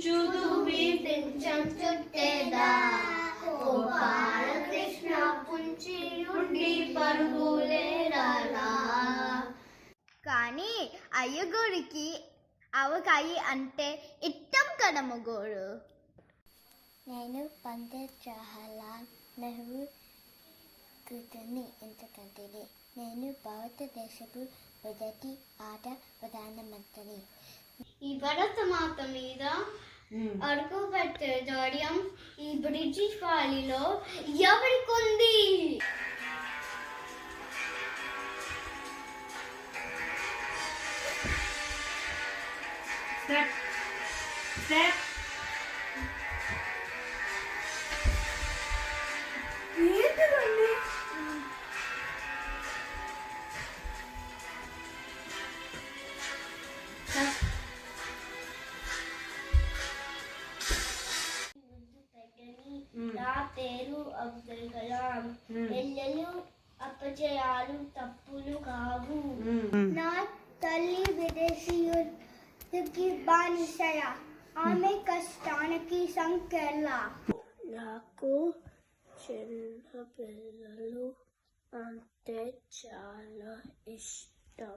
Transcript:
చుదు వీటించం చుట్టేదా ఓ బాలకృష్ణ పుంచి ఉండి పరుగులేరాలా. కానీ అయ్యగోడికి అవకాయి అంటే ఇట్టం కదా మొగోడు. నేను పండిత్ జవహర్లాల్ నెహ్రూ కూతుర్ని. ఎందుకంటే నేను భారతదేశపు మొదటి ఆడ ప్రధానమంత్రిని. ఈ భరతమాత మీద అడుగు పెట్టే ధైర్యం ఈ బ్రిటిష్ పాలిలో ఎవరికుంది? నా పేరు అబ్దుల్ కలాం. ఎల్లెలు అపజయాలు తప్పులు కావు. నా తల్లి విదేశీయులకి బానిసయ. ఆమె కష్టానికి సంకెళ్ళ. నాకు చిన్న పిల్లలు అంటే చాలా ఇష్టం.